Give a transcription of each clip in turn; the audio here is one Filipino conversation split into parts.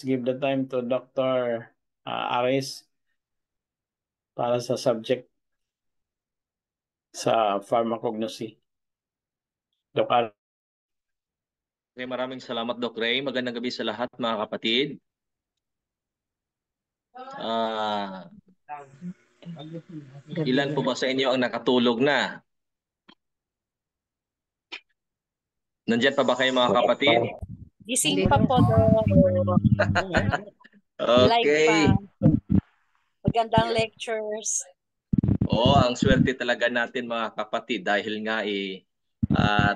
give the time to Dr. Aris para sa subject sa pharmacognosy. Doc Aris. Okay, maraming salamat, Doc Ray. Magandang gabi sa lahat, mga kapatid. Ilan po ba sa inyo ang nakatulog na? Nandiyan pa ba kayo, mga kapatid? Gising pa po doon. Live pa. Okay. Magandang lectures. Ang swerte talaga natin, mga kapatid, dahil nga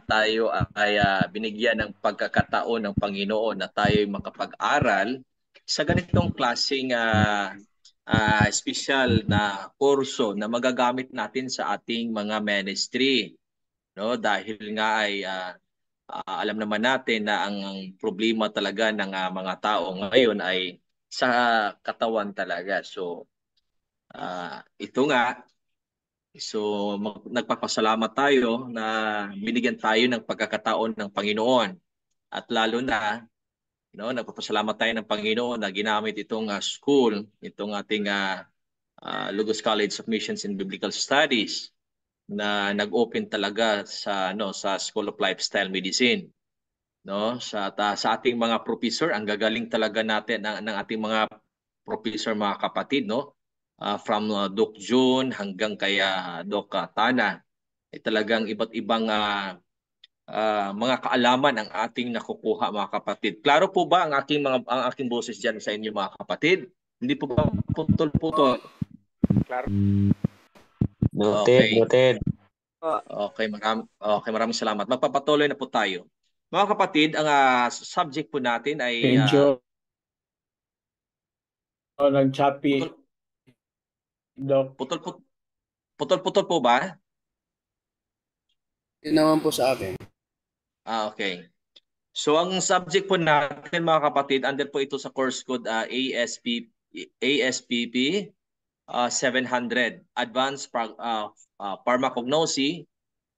tayo ay binigyan ng pagkakataon ng Panginoon na tayo makapag-aral sa ganitong klaseng special na kurso na magagamit natin sa ating mga ministry. No? Dahil nga ay alam naman natin na ang problema talaga ng mga tao ngayon ay sa katawan talaga. So, ito nga. So, nagpapasalamat tayo na binigyan tayo ng pagkakataon ng Panginoon. At lalo na, nagpapasalamat tayo ng Panginoon na ginamit itong school, itong ating Logos College of Missions and Biblical Studies na nag-open talaga sa School of Lifestyle Medicine. Sa ating mga professor, ang gagaling talaga natin ng ating mga professor, mga kapatid, from Doc June hanggang kay Doc Tana, talagang iba't ibang mga kaalaman ang ating nakukuha, mga kapatid. Klaro po ba ang aking boses diyan sa inyo, mga kapatid? Hindi po ba putol-putol? Klaro. Noted. Okay, maraming salamat. Magpapatuloy na po tayo. Mga kapatid, ang subject po natin ay Medyo nag-choppy. Doc. Putol-putol po ba? Yun naman po sa akin. Okay. So ang subject po natin, mga kapatid, under po ito sa course code ASPP 700, Advanced Pharmacognosy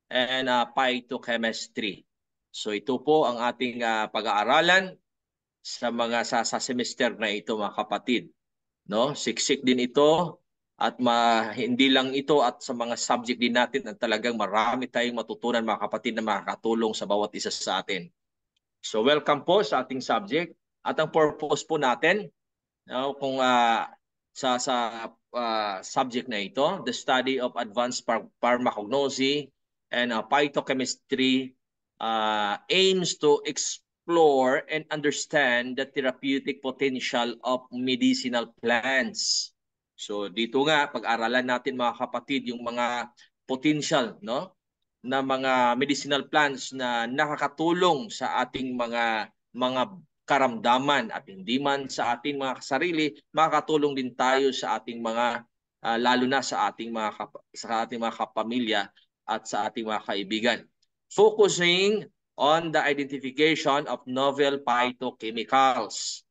and Phytochemistry. So ito po ang ating pag-aaralan sa semester na ito, mga kapatid. Siksik din ito at hindi lang ito, at sa mga subject din natin at talagang marami tayong matutunan, mga kapatid, na makakatulong sa bawat isa sa atin. So welcome po sa ating subject, at ang purpose po natin kung sa subject na ito, the study of advanced pharmacognosy and phytochemistry aims to explore and understand the therapeutic potential of medicinal plants. So dito nga, pag-aralan natin, mga kapatid, yung mga potential na mga medicinal plants na nakakatulong sa ating mga karamdaman, at hindi man sa ating mga sarili, makakatulong din tayo sa ating mga lalo na sa ating mga kapamilya at sa ating mga kaibigan. Focusing on the identification of novel phytochemicals,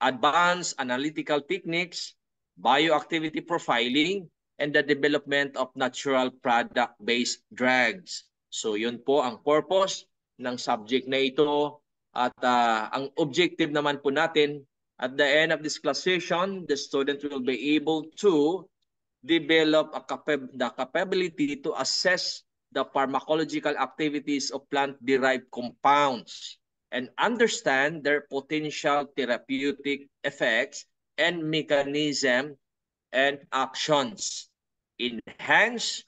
advanced analytical techniques, bioactivity profiling, and the development of natural product-based drugs. So yun po ang purpose ng subject na ito. At ang objective naman po natin, at the end of this class session, the student will be able to develop the capability to assess the pharmacological activities of plant-derived compounds and understand their potential therapeutic effects and mechanism and actions. Enhance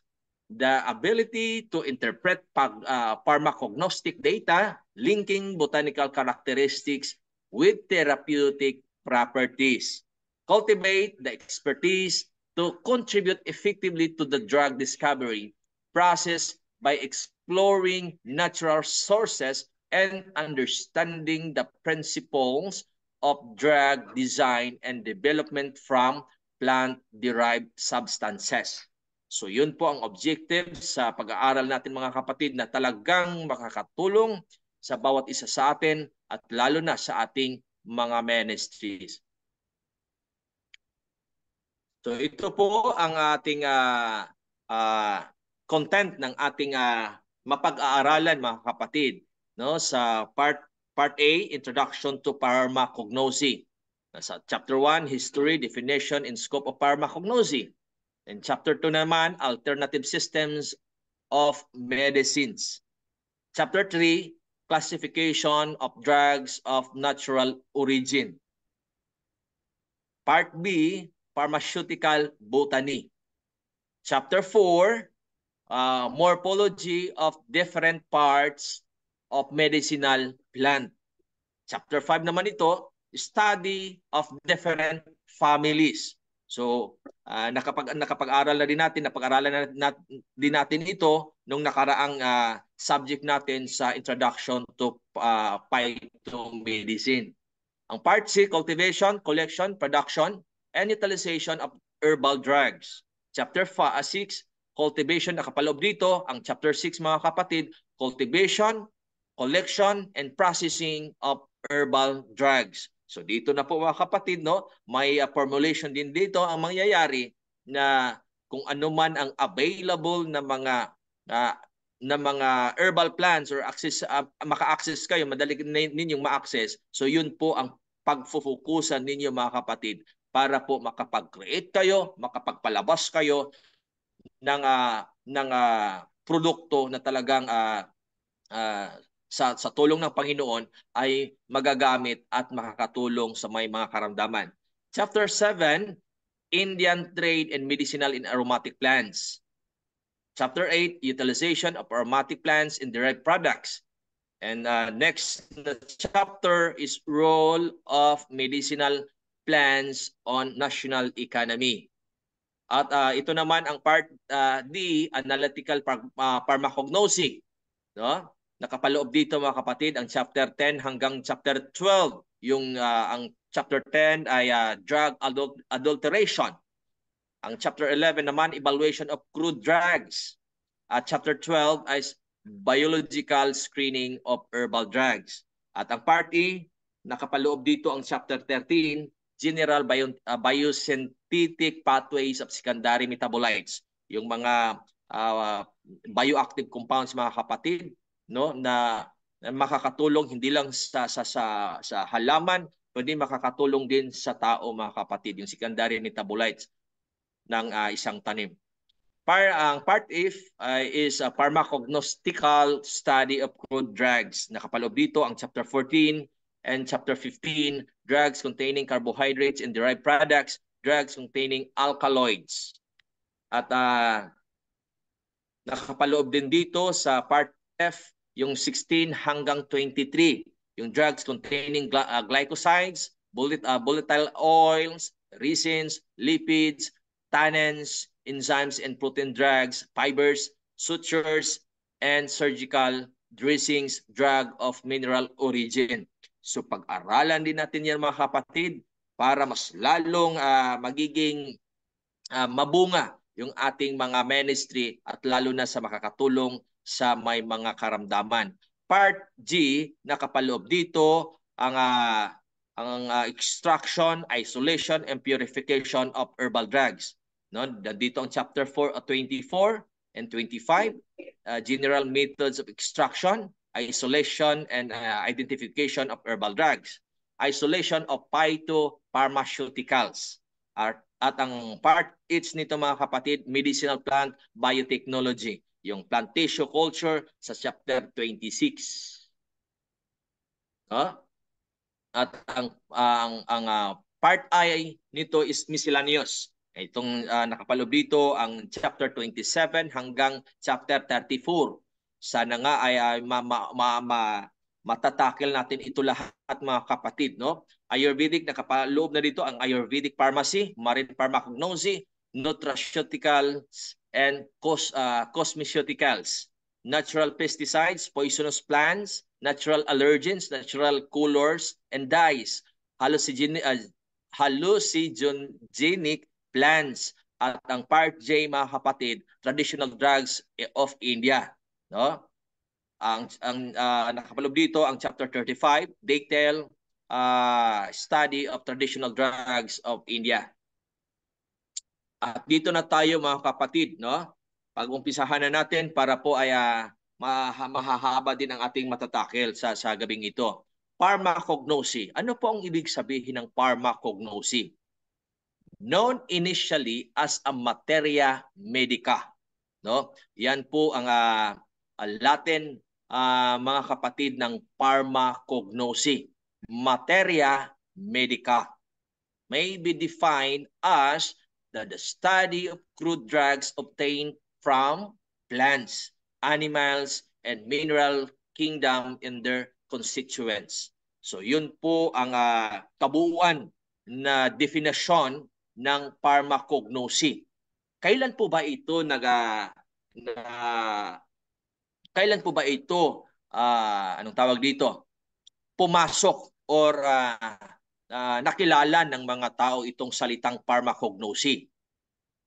the ability to interpret pharmacognostic data, linking botanical characteristics with therapeutic properties. Cultivate the expertise to contribute effectively to the drug discovery process by exploring natural sources and understanding the principles of drug design and development from plant-derived substances. So yun po ang objective sa pag-aaral natin, mga kapatid, na talagang makakatulong sa bawat isa sa atin, at lalo na sa ating mga ministries. So ito po ang ating content ng ating mapag-aaralan, mga kapatid, sa part A, Introduction to Pharmacognosy. Nasa Chapter 1, History, Definition, and Scope of Pharmacognosy. And Chapter 2 naman, Alternative Systems of Medicines. Chapter 3, Classification of Drugs of Natural Origin. Part B, Pharmaceutical Botany. Chapter 4, Morphology of Different Parts of Medicinal Plant. Chapter 5 naman ito, Study of Different Families. So, nakapag-aral na din natin, napag-aralan din natin ito nung nakaraang subject natin sa Introduction to Phytomedicine. Ang Part C, Cultivation, Collection, Production, and Utilization of Herbal Drugs. Chapter 6, Cultivation, nakapaloob dito. Ang Chapter 6, mga kapatid, Cultivation, Collection, and Processing of Herbal Drugs. So dito na po mga kapatid, no, may formulation din dito ang mangyayari na kung ano man ang available na mga herbal plants or maka-access kayo, madali ninyong ma-access. So yun po ang pagfufukusan ninyo mga kapatid para po makapag-create kayo, makapagpalabas kayo ng produkto na talagang sa tulong ng Panginoon ay magagamit at makakatulong sa may mga karamdaman. Chapter 7, Indian Trade and Medicinal and Aromatic Plants. Chapter 8, Utilization of Aromatic Plants and Derived Products. And next chapter is Role of Medicinal Plants on National Economy. At ito naman ang part D, Analytical Pharmacognosy. No? Nakapaloob dito mga kapatid ang chapter 10 hanggang chapter 12. Ang chapter 10 ay drug adulteration. Ang chapter 11 naman, evaluation of crude drugs. At chapter 12 ay biological screening of herbal drugs. At ang part E, nakapaloob dito ang chapter 13, general biosynthetic pathways of secondary metabolites. Yung mga bioactive compounds mga kapatid, no, na makakatulong hindi lang sa halaman, kundi makakatulong din sa tao mga kapatid, yung secondary metabolites ng isang tanim. Ang part F is a pharmacognostical study of crude drugs. Nakapaloob dito ang chapter 14 and chapter 15, drugs containing carbohydrates and derived products, drugs containing alkaloids. At nakapaloob din dito sa part F, yung 16 hanggang 23, yung drugs containing glycosides, volatile oils, resins, lipids, tannins, enzymes and protein drugs, fibers, sutures, and surgical dressings, drug of mineral origin. So pag-aralan din natin yan mga kapatid para mas lalong magiging mabunga yung ating mga ministry at lalo na sa makakatulong sa may mga karamdaman. Part G, nakapaloob dito ang extraction, isolation, and purification of herbal drugs. No, dito ang chapter 24 and 25, general methods of extraction, isolation, and identification of herbal drugs. Isolation of phytopharmaceuticals. At ang part H nito mga kapatid, medicinal plant biotechnology, yung plant tissue culture sa chapter 26. At ang part I nito is miscellaneous. Itong nakapaloob dito ang chapter 27 hanggang chapter 34. Sana nga ay matatakil natin ito lahat mga kapatid, no? Ayurvedic, nakapaloob na dito ang Ayurvedic Pharmacy, Marine Pharmacognosy, Nutraceuticals, and Cosmeceuticals, Natural Pesticides, Poisonous Plants, Natural Allergens, Natural Colors, and Dyes, Hallucinogenic Plants, at ang part J mga kapatid, Traditional Drugs of India, no? Ang nakapaloob dito ang chapter 35, detailed study of traditional drugs of India. At dito na tayo mga kapatid, no? Pag-umpisahan na natin para po ay mahahaba din ang ating matatakil sa gabing ito. pharmacognosy. Ano po ang ibig sabihin ng pharmacognosy? Known initially as a materia medica, no? Yan po ang Latin, mga kapatid, ng pharmacognosy. Materia medica may be defined as the study of crude drugs obtained from plants, animals, and mineral kingdom in their constituents. So yun po ang kabuuan na definisyon ng pharmacognosy. Kailan po ba ito kailan po ba ito anong tawag dito? Pumasok or nakilala ng mga tao itong salitang pharmacognosy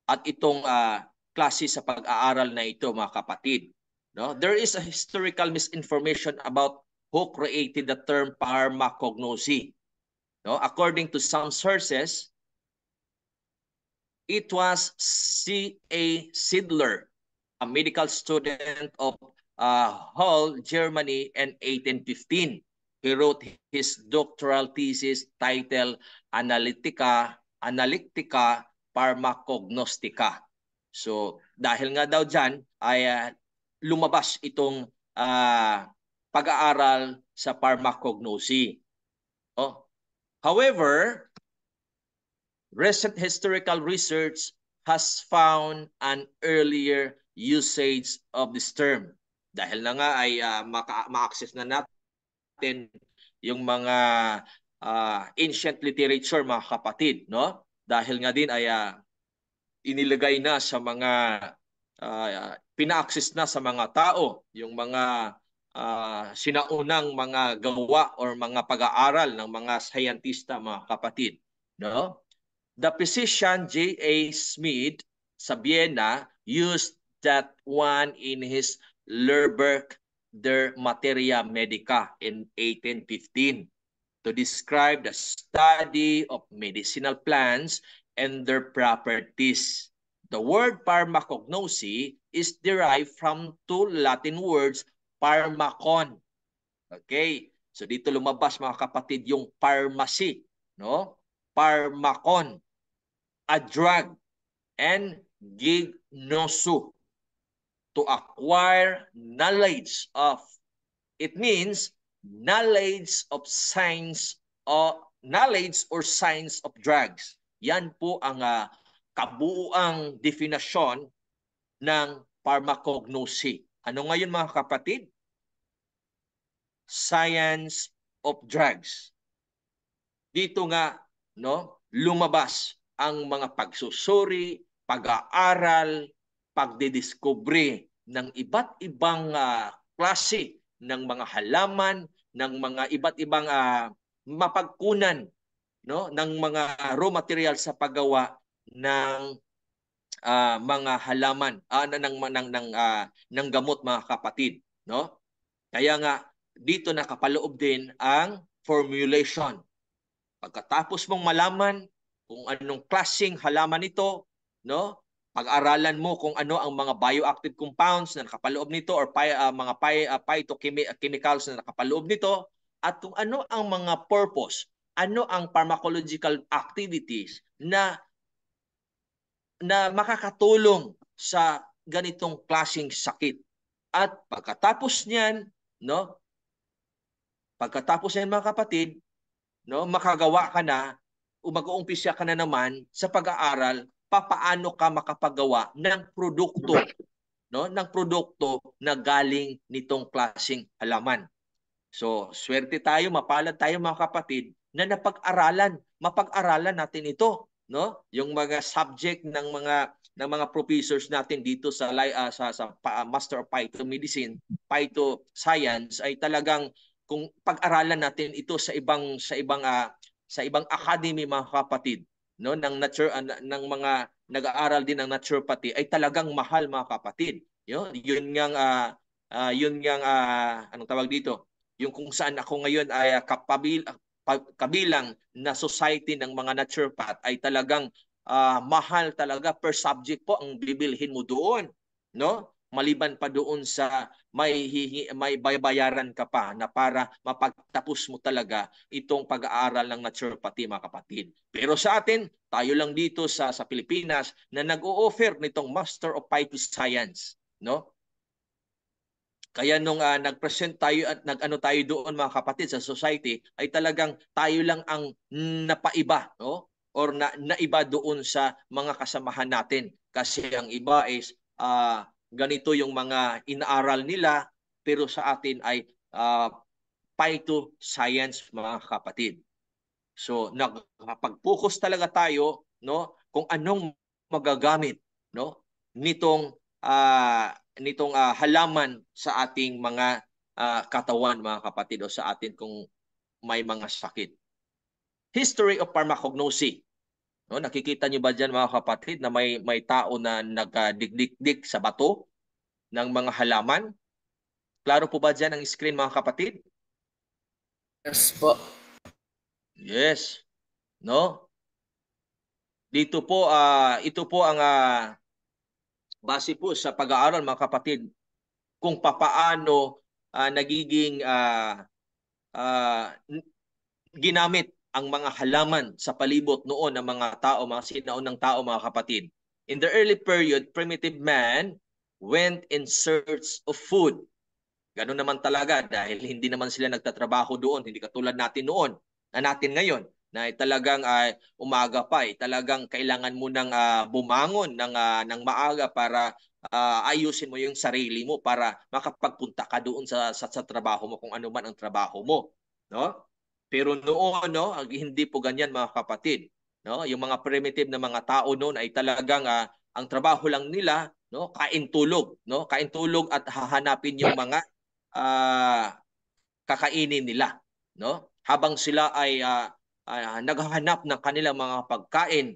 at itong klase sa pag-aaral na ito, mga kapatid. No? There is a historical misinformation about who created the term pharmacognosy. No? According to some sources, it was C.A. Sidler, a medical student of Hull, Germany, in 1815. He wrote his doctoral thesis titled Analytica Pharmacognostica. So dahil nga daw dyan ay lumabas itong pag-aaral sa pharmacognosy. Oh. However, recent historical research has found an earlier usage of this term. Dahil na nga ay ma-access na natin yung mga ancient literature, mga kapatid, no? Dahil nga din ay inilagay na sa mga pina-access na sa mga tao yung mga sinaunang mga gawa or mga pag-aaral ng mga scientista, mga kapatid, no? The physician J.A. Smith sa Vienna used that one in his Lehrbuch der Materia Medica in 1815 to describe the study of medicinal plants and their properties. The word pharmacognosy is derived from two Latin words, pharmakon. Okay, so dito lumabas, mga kapatid, yung pharmacy, no? Pharmakon, a drug, and gignosu, to acquire knowledge of. It means knowledge of science or knowledge or science of drugs. Yan po ang kabuuang definasyon ng pharmacognosy. Ano ngayon, mga kapatid? Science of drugs. Dito nga, no, lumabas ang mga pagsusuri, pag-aaral, pagdidiskubre ng iba't ibang klase ng mga halaman, ng mga iba't ibang mapagkunan, no, ng mga raw material sa paggawa ng mga halaman, ng gamot, mga kapatid, no? Kaya nga dito nakapaloob din ang formulation. Pagkatapos mong malaman kung anong klaseng halaman ito, no? Pag-aralan mo kung ano ang mga bioactive compounds na nakapaloob nito or mga phytochemicals na nakapaloob nito, at kung ano ang mga purpose, ano ang pharmacological activities na makakatulong sa ganitong klaseng sakit. At pagkatapos niyan, no? Pagkatapos niyan, mga kapatid, no, makagawa ka na o mag-uumpisa ka na naman sa pag-aaral papaano ka makapagawa ng produkto, no, ng produkto na galing nitong klaseng halaman. So, swerte tayo, mapalad tayo, mga kapatid, na mapag-aralan natin ito, no? Yung mga subject ng mga professors natin dito sa Master of Phytomedicine, Phytoscience, ay talagang kung pag-aralan natin ito sa ibang academy, mga kapatid, no, ng mga nag-aaral din ng naturopathy, ay talagang mahal, mga kapatid. Yun ngang anong tawag dito? Yung kung saan ako ngayon ay kabilang na society ng mga naturopath, ay talagang mahal talaga per subject po ang bibilhin mo doon, no? maliban pa doon sa may bayaran ka pa na para mapagtapos mo talaga itong pag-aaral ng naturopathy, mga kapatid. Pero sa atin, tayo lang dito sa Pilipinas na nag-o-offer nitong Master of Phytoscience, no? Kaya nung nag-present tayo at nag-ano tayo doon, mga kapatid, sa society, ay talagang tayo lang ang napaiba, no? Or naiba doon sa mga kasamahan natin. Kasi ang iba is ganito yung mga inaaral nila, pero sa atin ay phytoscience, mga kapatid. So nakapag-focus talaga tayo, no, kung anong magagamit, no, nitong halaman sa ating mga katawan, mga kapatid, o sa atin kung may mga sakit. History of pharmacognosy. No, nakikita niyo ba diyan, mga kapatid, na may tao na nagdikdik sa bato ng mga halaman? Klaro po ba diyan ang screen, mga kapatid? Yes po. Yes. No? Dito po ito po ang base po sa pag-aaral, mga kapatid, kung papaano nagiging ginamit ang mga halaman sa palibot noon ng mga tao, mga sinaunang tao, mga kapatid. In the early period, primitive man went in search of food. Ganun naman talaga dahil hindi naman sila nagtatrabaho doon, hindi katulad natin noon, natin ngayon, na talagang umaga pa, talagang kailangan mo nang bumangon ng maaga para ayusin mo yung sarili mo para makapagpunta ka doon sa trabaho mo, kung ano man ang trabaho mo, no? Pero noon, no, hindi po ganyan, mga kapatid, no? Yung mga primitive na mga tao noon ay talagang ang trabaho lang nila, no, kain-tulog, no? Kain-tulog at hahanapin yung mga kakainin nila, no? Habang sila ay naghahanap ng kanilang mga pagkain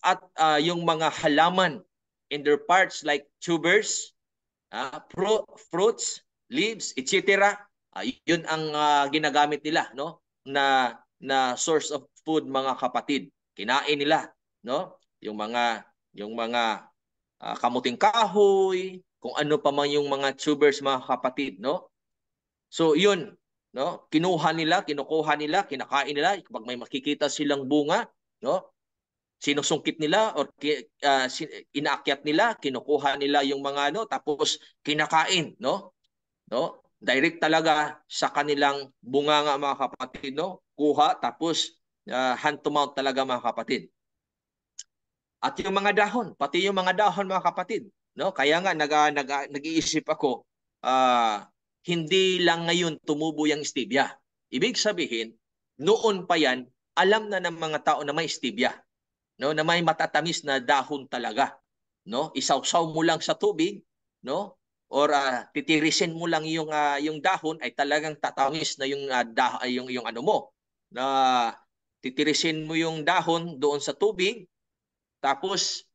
at yung mga halaman in their parts like tubers, fruits, leaves, etc. Yun ang ginagamit nila, no? Na source of food, mga kapatid. Kinain nila, no? Yung mga kamuting kahoy, kung ano pa man yung mga tubers, mga kapatid, no? So yun, no? Kinukuha nila, kinakain nila kapag may makikita silang bunga, no? Sinusungkit nila or inaakyat nila, kinukuha nila yung mga tapos kinakain, no? No? Direct talaga sa kanilang bunganga, mga kapatid, no? Kuha tapos hand to mouth talaga, mga kapatid. At yung mga dahon, pati yung mga dahon, mga kapatid, no? Kaya nga nag-iisip ako, hindi lang ngayon tumubo yung stevia. Ibig sabihin, noon pa yan, alam na ng mga tao na may stevia, no? Na may matatamis na dahon talaga, no? Isawsaw mo lang sa tubig, no? Or titirisin mo lang yung dahon, ay talagang tatamis na yung ano mo. Na titirisin mo yung dahon doon sa tubig, tapos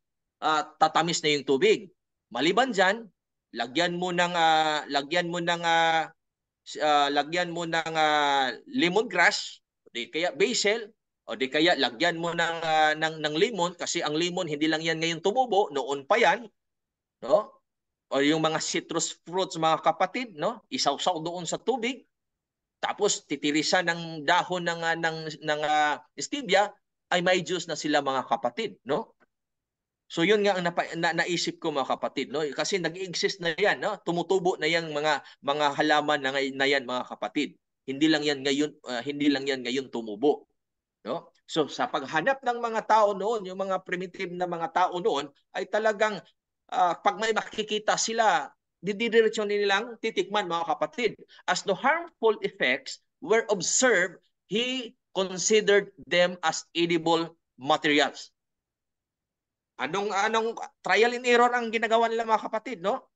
tatamis na yung tubig. Maliban diyan, lagyan mo ng lemongrass, o di kaya basil, o di kaya lagyan mo ng lemon, kasi ang lemon hindi lang yan ngayon tumubo, noon pa yan, no? O yung mga citrus fruits, mga kapatid, no? Isawsaw doon sa tubig, tapos titirisan ng dahon ng stevia, ay may juice na sila, mga kapatid, no? So yun nga ang naisip ko, mga kapatid, no? Kasi nag-exist na yan, no? Tumutubo na yang mga halaman na yan, mga kapatid. Hindi lang yan ngayon tumubo, no? So sa paghanap ng mga tao noon, yung mga primitive na mga tao noon, ay talagang pag may makikita sila, didiretso nilang titikman, mga kapatid. As the harmful effects were observed, he considered them as edible materials. Anong trial and error ang ginagawa nila, mga kapatid, no?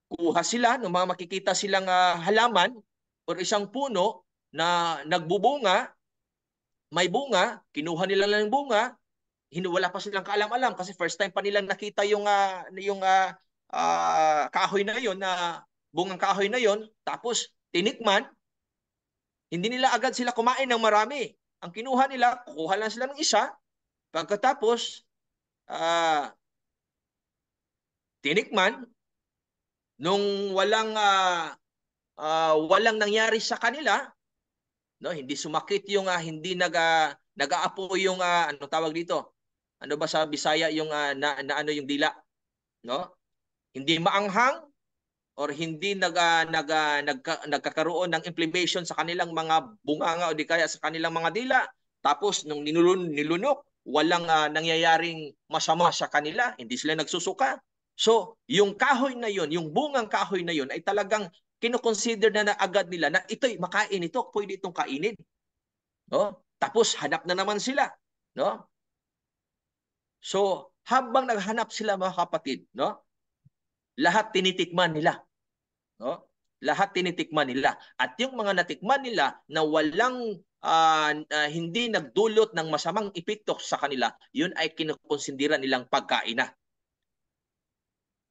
Kuha sila ng mga makikita silang halaman o isang puno na nagbubunga, may bunga, kinuha nila lang yung bunga, wala pa silang kaalam-alam kasi first time pa nilang nakita yung kahoy na yon, na bungang kahoy na yon, tapos tinikman, hindi nila agad sila kumain ng marami. Ang kinuha nila, kukuha lang sila ng isa, pagkatapos tinikman nung walang nangyari sa kanila, no? Hindi sumakit yung hindi nag-aapo yung ano tawag dito? Ano ba sa Bisaya yung ano yung dila, no? Hindi maanghang or hindi nagkakaroon ng inflammation sa kanilang mga bunganga o di kaya sa kanilang mga dila. Tapos nung nilunok, walang nangyayaring masama sa kanila, hindi sila nagsusuka. So, yung kahoy na yon, yung bungang kahoy na yon ay talagang kino-consider na agad nila na ito'y makain ito, pwede itong kainin. No? Tapos hanap na naman sila, no? So, habang naghanap sila mga kapatid, no? Lahat tinitikman nila. No? Lahat tinitikman nila. At yung mga natikman nila na walang hindi nagdulot ng masamang epekto sa kanila, yun ay kinukonsidera nilang pagkain na.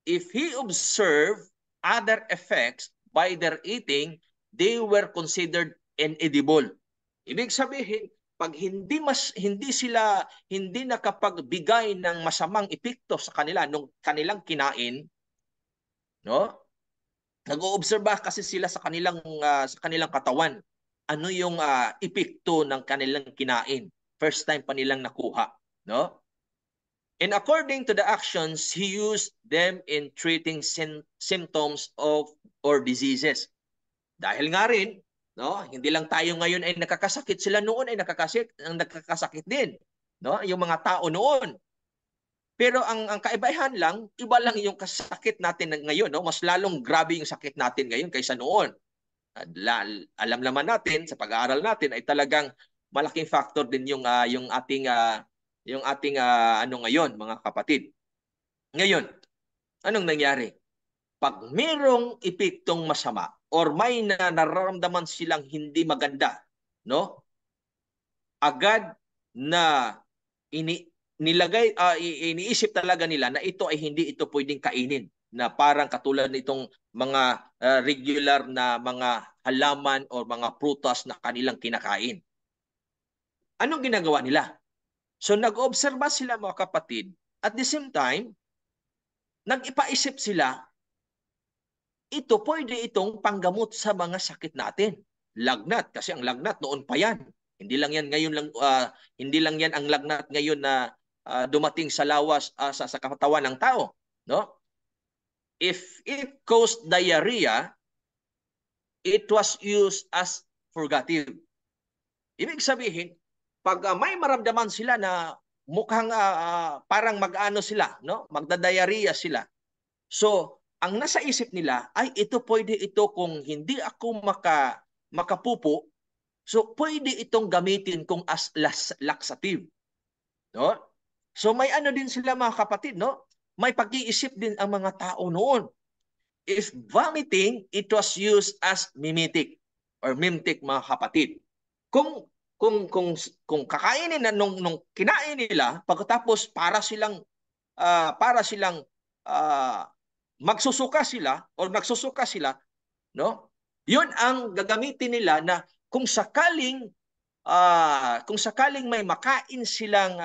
If he observed other effects by their eating, they were considered inedible. Ibig sabihin, pag hindi nakapagbigay ng masamang epekto sa kanila nung kanilang kinain, no? Nag-oobserba kasi sila sa kanilang katawan. Ano yung epekto ng kanilang kinain? First time pa nilang nakuha, no? And according to the actions, he used them in treating symptoms of or diseases. Dahil nga rin, no, hindi lang tayo ngayon ay nakakasakit, sila noon ay nakakasakit din, no? Yung mga tao noon. Pero ang kaibahan lang, iba lang yung kasakit natin ngayon, no? Mas lalong grabe yung sakit natin ngayon kaysa noon. Alam naman natin sa pag-aaral natin ay talagang malaking factor din yung ating ano ngayon, mga kapatid. Ngayon, anong nangyari? Pag mayroong epektong masama or may nararamdaman silang hindi maganda, no? Agad na iniisip talaga nila na ito ay hindi ito pwedeng kainin, na parang katulad nitong mga regular na mga halaman o mga prutas na kanilang kinakain. Anong ginagawa nila? So nag-obserba sila mga kapatid, at the same time, nag-ipaisip sila, ito pwede itong panggamot sa mga sakit natin. Lagnat, kasi ang lagnat noon pa yan. Hindi lang yan ngayon lang, hindi lang yan ang lagnat ngayon na dumating sa lawas sa katawan ng tao, no? If it caused diarrhea, it was used as purgative. Ibig sabihin, pag may maramdaman sila na mukhang parang mag-ano sila, no? Magda-diarrhea sila. So, ang nasa isip nila ay ito pwede ito kung hindi ako makapupo, so pwede itong gamitin kung as laxative, no? So may ano din sila mga kapatid, no? May pag-iisip din ang mga tao noon. If vomiting, it was used as mimetic or mimtic, mga kapatid. Kung kakainin na nung kinain nila, pagkatapos para silang magsusuka sila o nagsusuka sila, no? Yun ang gagamitin nila na kung sakaling may makain silang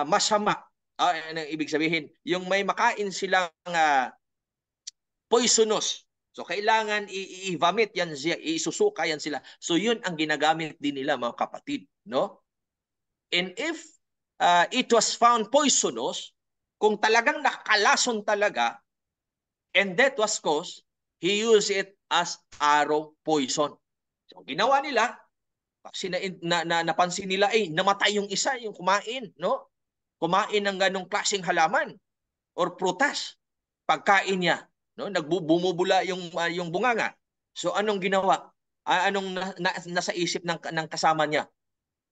masama, ano ibig sabihin, yung may makain silang poisonous. So kailangan i-vomit yan siya, isusuka yan sila. So yun ang ginagamit din nila mga kapatid, no? And if it was found poisonous, kung talagang nakalason talaga, and that was caused, he used it as arrow poison. So ginawa nila, kasi napansin nila, namatay yung isa, yung kumain, no? Kumain ng ganong klaseng halaman or prutas, pagkain niya, no? Bumubula yung bunganga. So anong ginawa? Anong nasa isip ng kasama niya?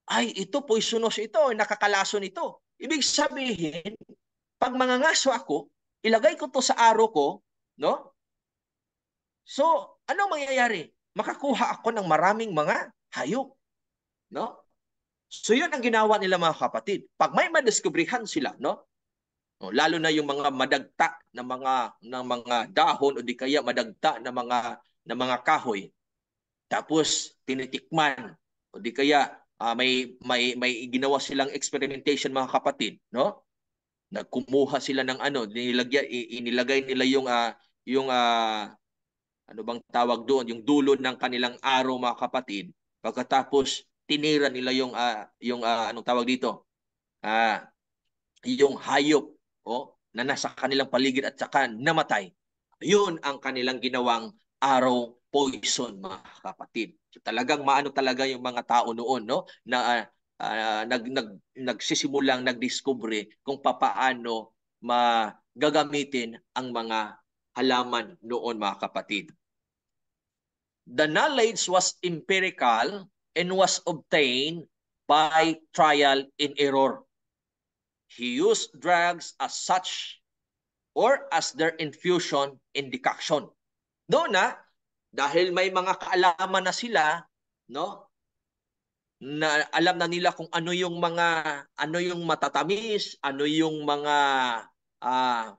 Ay, ito poisonous ito, nakakalason ito. Ibig sabihin, pag mangangaso ako, ilagay ko to sa araw ko, no? So, anong mangyayari? Makakuha ako ng maraming mga hayop, no? So, yun ang ginawa nila mga kapatid. Pag may madiskubrihan sila, no? Lalo na yung mga madagta na mga dahon o di kaya madagta na mga kahoy. Tapos tinitikman o di kaya may ginawa silang experimentation mga kapatid, no? Nagkumuha sila ng ano, inilagay nila yung ano bang tawag doon, yung dulo ng kanilang araw, mga kapatid. Pagkatapos tinira nila yung anong tawag dito? Yung hayop na nasa kanilang paligid at saka namatay. Yun ang kanilang ginawang arrow poison, mga kapatid. So, talagang maano talaga yung mga tao noon, no? Na nagsisimulang nagdiskubre kung papaano magagamitin ang mga halaman noon, mga kapatid. The knowledge was empirical and was obtained by trial and error. He used drugs as such or as their infusion and decoction. Doon na, dahil may mga kaalaman na sila, no? Na alam na nila kung ano yung matatamis, ano yung mga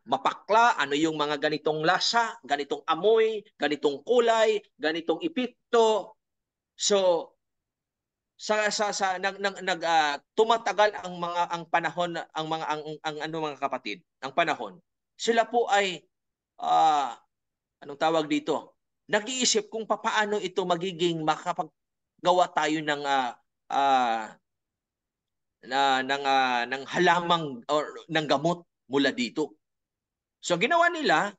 mapakla, ano yung mga ganitong lasa, ganitong amoy, ganitong kulay, ganitong epekto. So tumatagal ang panahon, mga kapatid, ang panahon. Sila po ay anong tawag dito? Nag-iisip kung paano ito magiging makapaggawa tayo ng halamang or ng gamot mula dito. So ginawa nila,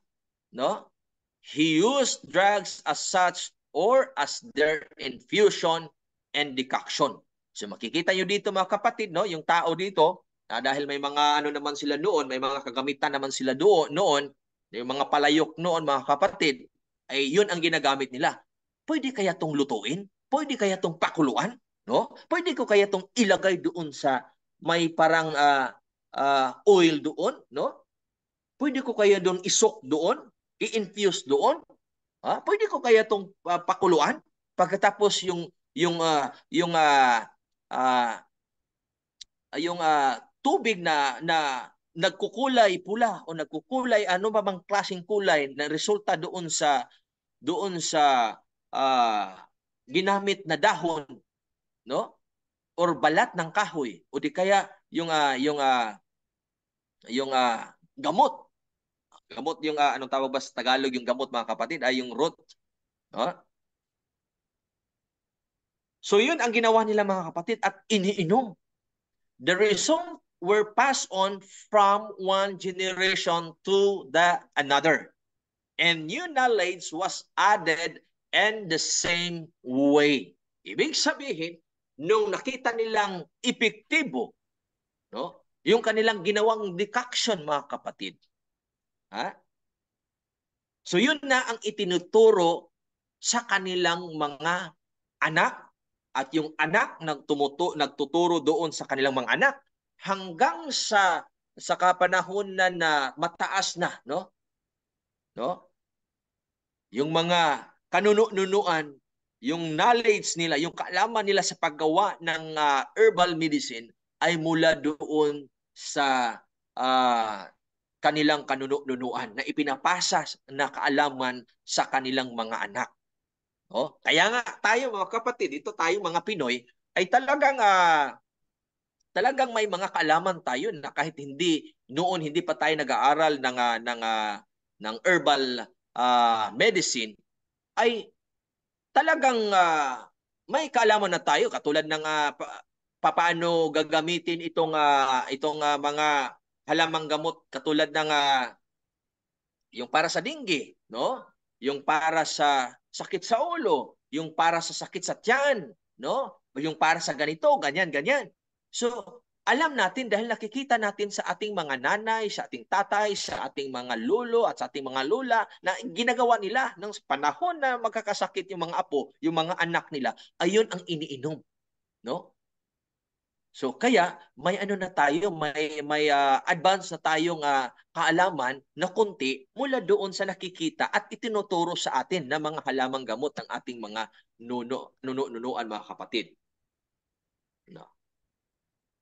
no? He used drugs as such or as their infusion and decoction. So makikita nyo dito, mga kapatid, no? Yung tao dito, dahil may mga ano naman sila noon, may mga kagamitan naman sila noon, yung mga palayok noon, mga kapatid, ay yun ang ginagamit nila. Pwede kaya tong lutuin? Pwede kaya tong pakuluan? No? Pwede ko kaya tong ilagay doon sa may parang oil doon? No? Pwede ko kaya doon isok doon? I-infuse doon? Pwede ko kaya tong pakuluan? Pagkatapos yung tubig na nagkukulay pula o nagkukulay ano ba bang klaseng kulay na resulta doon sa ginamit na dahon, no? Or balat ng kahoy o di kaya yung gamot yung anong tawag ba sa Tagalog yung gamot, mga kapatid, ay yung root, no? So yun ang ginawa nila, mga kapatid, at iniinom. The result were passed on from one generation to the another. And new knowledge was added in the same way. Ibig sabihin, nung nakita nilang epektibo, no, yung kanilang ginawang decoction, mga kapatid, so yun na ang itinuturo sa kanilang mga anak, at yung anak nagtuturo doon sa kanilang mga anak hanggang sa kapanahon na mataas na, no? Yung mga kanunuan, yung knowledge nila, yung kaalaman nila sa paggawa ng herbal medicine ay mula doon sa kanilang kanunuan na ipinapasa na kaalaman sa kanilang mga anak. Kaya nga tayo, mga kapatid, ito tayo mga Pinoy ay talagang may mga kaalaman tayo na kahit hindi pa tayo nag-aaral ng herbal medicine, ay talagang may kaalaman na tayo katulad ng paano gagamitin itong mga halamang gamot katulad ng yung para sa dengue, no? Yung para sa sakit sa ulo, yung para sa sakit sa tiyan, no? Yung para sa ganito, ganyan. So, alam natin dahil nakikita natin sa ating mga nanay, sa ating tatay, sa ating mga lolo at sa ating mga lola na ginagawa nila ng panahon na magkakasakit yung mga apo, yung mga anak nila, ayun ang iniinom, no? So kaya may ano na tayo, may advance na tayong kaalaman na kunti mula doon sa nakikita at itinuturo sa atin na mga halamang gamot ng ating mga nunuan, mga kapatid. No.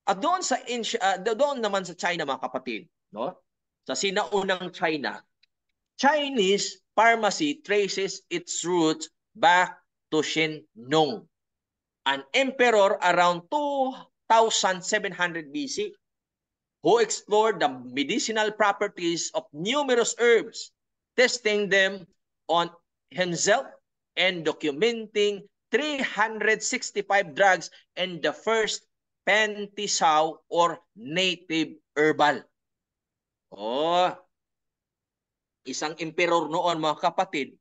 At doon naman sa China, mga kapatid, no? Sa sinaunang China, Chinese pharmacy traces its roots back to Shen Nong, an emperor around 2700 BC who explored the medicinal properties of numerous herbs, testing them on himself and documenting 365 drugs and the first Pentisaw or native herbal. Oh, isang emperor noon mga kapatid,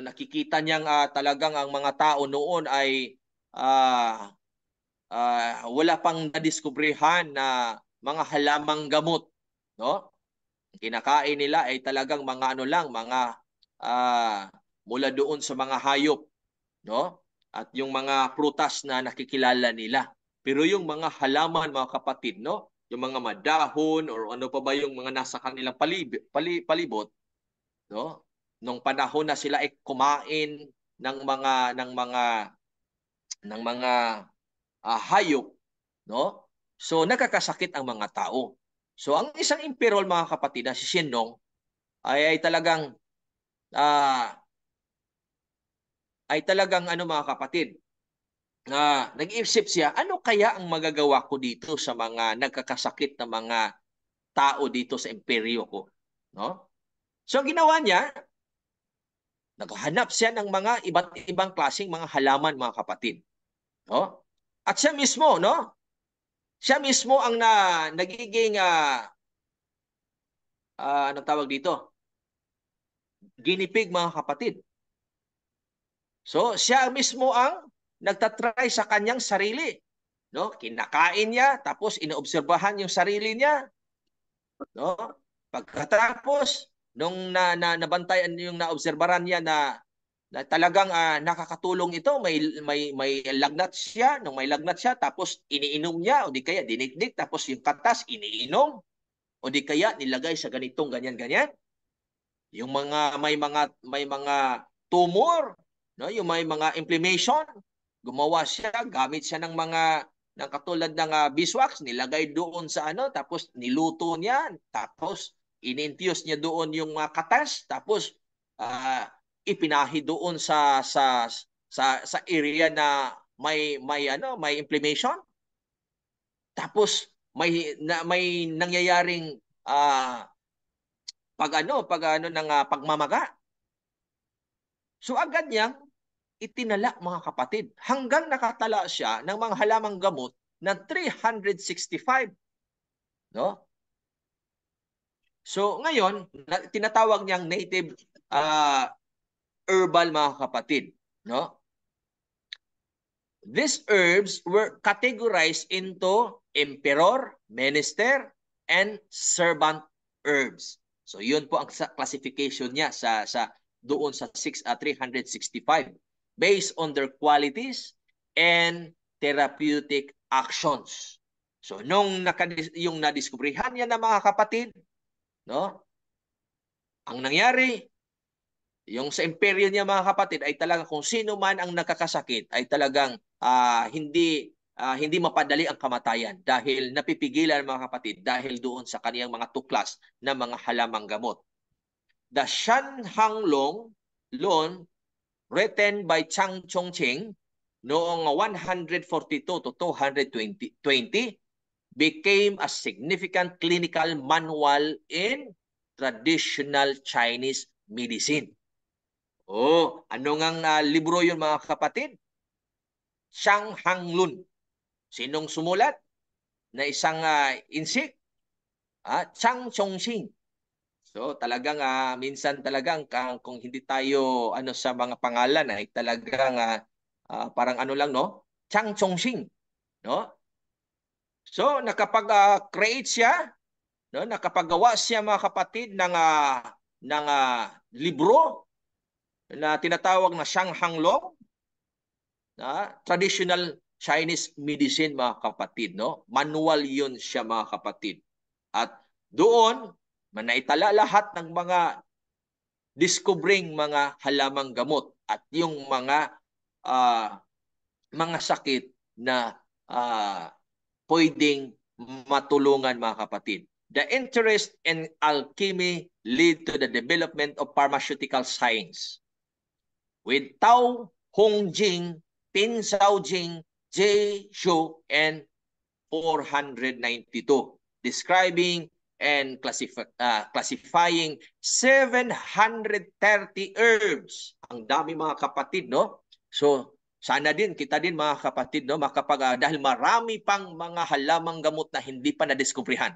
nakikita niyang talagang ang mga tao noon ay wala pang nadiskubrihan na mga halamang gamot, no? Kinakain nila ay talagang mga ano lang, mga mula doon sa mga hayop, no? At yung mga prutas na nakikilala nila. Pero yung mga halaman mga kapatid, no? Yung mga madahon or ano pa ba yung mga nasa kanilang palibot, no? Nung panahon na sila ay kumain ng mga hayop, no? So nakakasakit ang mga tao. So ang isang emperor mga kapatid na si Shennong ay talagang ano mga kapatid, nag-iisip siya, ano kaya ang magagawa ko dito sa mga nagkakasakit na mga tao dito sa imperyo ko, no? So ginawa niya, naghahanap siya ng mga iba't ibang klaseng mga halaman mga kapatid, no? At siya mismo, no? Siya mismo ang nagiging anong tawag dito? Guinea pig mga kapatid. So siya mismo ang nagtatry sa kanyang sarili, no? Kinakain niya tapos inoobserbahan yung sarili niya, no? Pagkatapos nung nabantayan yung naobserbahan niya na talagang nakakatulong ito, may lagnat siya, nung may lagnat siya tapos iniinom niya o di kaya dinikdik tapos yung katas iniinom o di kaya nilagay sa ganitong ganyan-ganyan. Yung may mga tumor, no, yung may mga inflammation, gumawa siya, gamit siya ng katulad ng beeswax, nilagay doon sa tapos niluto niya, tapos in-infuse niya doon yung katas, tapos ipinahi doon sa area na may inflammation. Tapos may nangyayaring pagmamaga. So agad niyang itinala mga kapatid hanggang nakatala siya ng mga halamang gamot na 365, no? So ngayon tinatawag niyang native herbal mga kapatid, no? These herbs were categorized into emperor, minister, and servant herbs. So yun po ang classification niya doon sa 365 based on their qualities and therapeutic actions. So nung yung nadiskubrihan niya na mga kapatid, no? Ang nangyari, yung sa imperyo niya mga kapatid ay talaga kung sino man ang nakakasakit ay talagang hindi mapadali ang kamatayan dahil napipigilan mga kapatid dahil doon sa kaniyang mga tuklas na mga halamang gamot. The Shan Hang Long, written by Chang Chongqing noong 142 to 220, became a significant clinical manual in traditional Chinese medicine. Oh, ano ngang libro yun mga kapatid? Shan Hang Lun. Sinong sumulat? Na isang insik? Chang Chongqing. So talagang minsan talagang kung hindi tayo sa mga pangalan ay talagang parang lang, no? Chang Chongqing, no? So nakapag-create siya, no? Nakapagawa siya mga kapatid ng libro na tinatawag na Shan Hang Long, traditional Chinese medicine mga kapatid, no? Manual yun siya mga kapatid. At doon naitala lahat ng mga discovering mga halamang gamot at yung mga sakit na pwedeng matulungan mga kapatid. The interest in alchemy led to the development of pharmaceutical science. With Tao Hongjing, Tin Shaojing, Jie Zhou, and 492. describing and classifying 730 herbs. Ang dami mga kapatid, no? So, sana din, kita din mga kapatid, no? Dahil marami pang mga halamang gamot na hindi pa nadiskubrihan.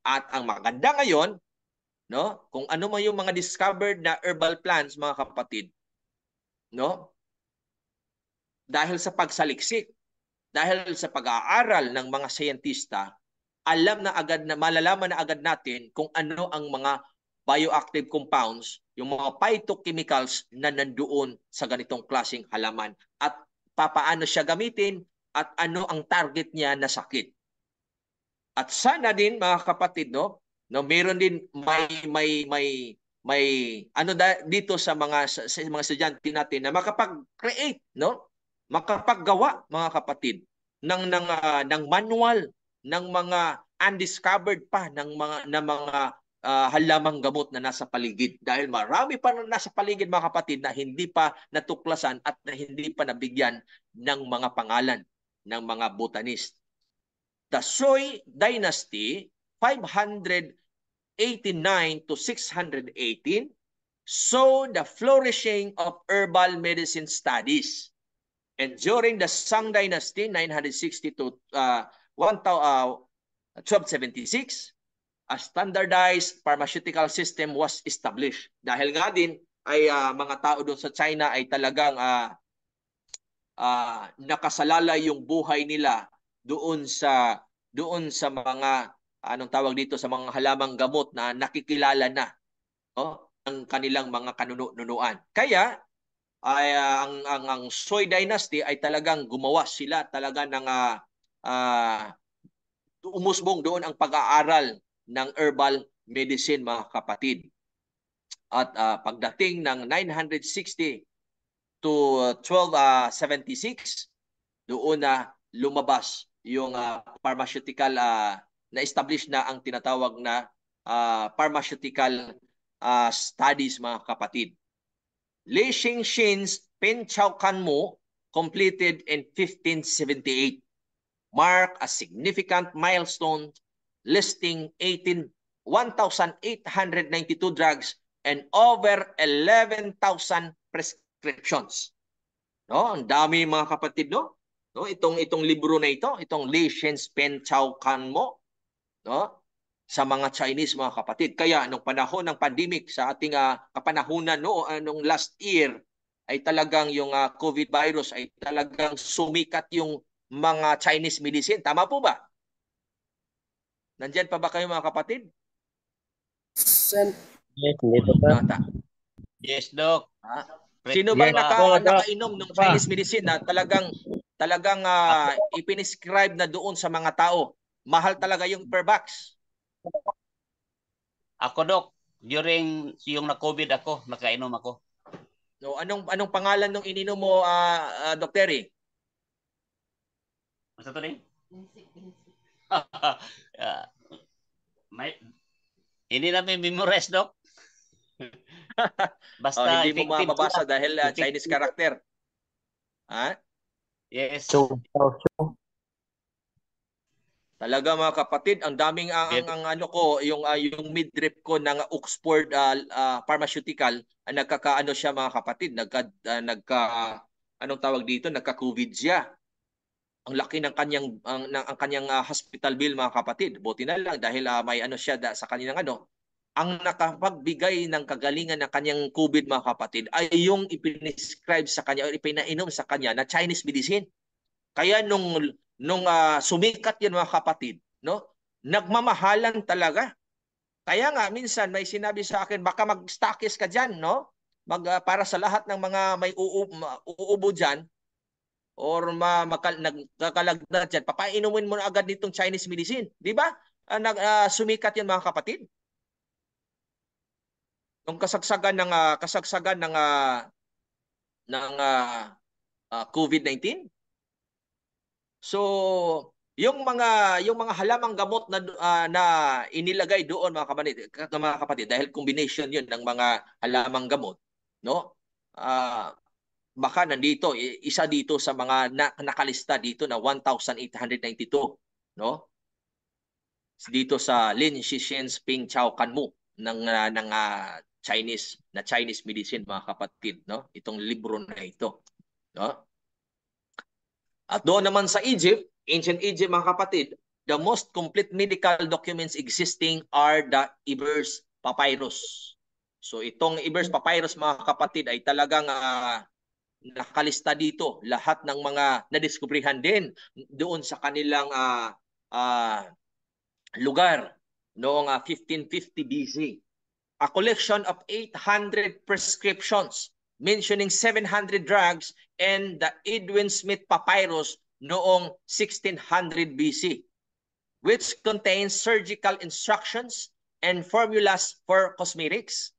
At ang maganda ngayon, no? Kung ano man yung mga discovered na herbal plants, mga kapatid, no? Dahil sa pagsaliksik, dahil sa pag-aaral ng mga siyentista, malalaman na agad natin kung ano ang mga bioactive compounds, yung mga phytochemicals na nandoon sa ganitong klaseng halaman at papaano siya gamitin at ano ang target niya na sakit. At sana din mga kapatid, no, meron din may dito sa mga estudyante natin na makapag-create, no? Makapaggawa mga kapatid ng manual ng mga undiscovered pa ng mga halamang gamot na nasa paligid. Dahil marami pa na nasa paligid mga kapatid na hindi pa natuklasan at na hindi pa nabigyan ng mga pangalan ng mga botanist. The Sui Dynasty, 589 to 618, saw the flourishing of herbal medicine studies. And during the Song Dynasty, 960 to 1276, a standardized pharmaceutical system was established. Dahil nga din ay mga tao doon sa China ay talagang nakasalalay yung buhay nila doon sa mga anong tawag dito, sa mga halamang gamot na nakikilala na, no, ang kanilang mga kanunuan. Kaya ay ang Sui Dynasty ay talagang gumawa sila talaga ng umusbong doon ang pag-aaral ng herbal medicine mga kapatid. At pagdating ng 960 to 1276, doon na lumabas yung pharmaceutical na-establish na ang tinatawag na pharmaceutical studies mga kapatid. Li Xingxin's Pen Chao Kanmo, completed in 1578, mark a significant milestone, listing 1,892 drugs and over 11,000 prescriptions. No, ang dami mga kapatid, no? No, itong libro na ito, itong Li Xingxin's Pen Chao Kanmo, no? Sa mga Chinese mga kapatid. Kaya nung panahon ng pandemic sa ating kapanahunan nung last year ay talagang yung COVID virus ay talagang sumikat yung mga Chinese medicine. Tama po ba? Nandyan pa ba kayo mga kapatid? Yes, dito pa. Yes, Doc. Sino bang nakainom ng Chinese medicine na talagang ipinescribe na doon sa mga tao? Mahal talaga yung per box. Ako, Doc, during yung na-COVID ako, nakainom ako. No, anong pangalan ng ininom mo, Dr. Terry? Basta to rin? Hindi namin memorize, Doc. Basta hindi mo mababasa dahil Chinese character. Ha? Yes. Talaga mga kapatid, ang daming yung midrip ko ng Oxford Pharmaceutical, nagkakaano siya mga kapatid, anong tawag dito, nagka-COVID siya. Ang laki ng kanyang hospital bill mga kapatid. Buti na lang dahil may siya sa kanyang ang nakapagbigay ng kagalingan ng kanyang COVID mga kapatid ay yung ipinescribe sa kanya o ipinainom sa kanya na Chinese medicine. Kaya nung sumikat yan mga kapatid, no? Nagmamahalan talaga. Kaya nga minsan may sinabi sa akin, baka mag-stockist ka diyan, no? Para sa lahat ng mga may uubo diyan or nagkakalagdag diyan, papainumin mo na agad nitong Chinese medicine, di ba? Sumikat yan mga kapatid. Nung kasagsagan ng COVID-19. So, yung mga halamang gamot na inilagay doon mga kapatid, dahil combination 'yun ng mga halamang gamot, no? Baka nandito isa dito sa mga nakalista dito na 1,892, no? dito sa Lin Shixin's Ping Chao Kanmu ng Chinese medicine, mga kapatid, no? Itong libro na ito, no? At doon naman sa Egypt, ancient Egypt, mga kapatid, the most complete medical documents existing are the Ebers Papyrus. So itong Ebers Papyrus, mga kapatid, ay talagang nakalista dito lahat ng mga nadiskubrihan din doon sa kanilang lugar noong 1550 BC. A collection of 800 prescriptions mentioning 700 drugs and the Edwin Smith Papyrus noong 1600 BC, which contains surgical instructions and formulas for cosmetics.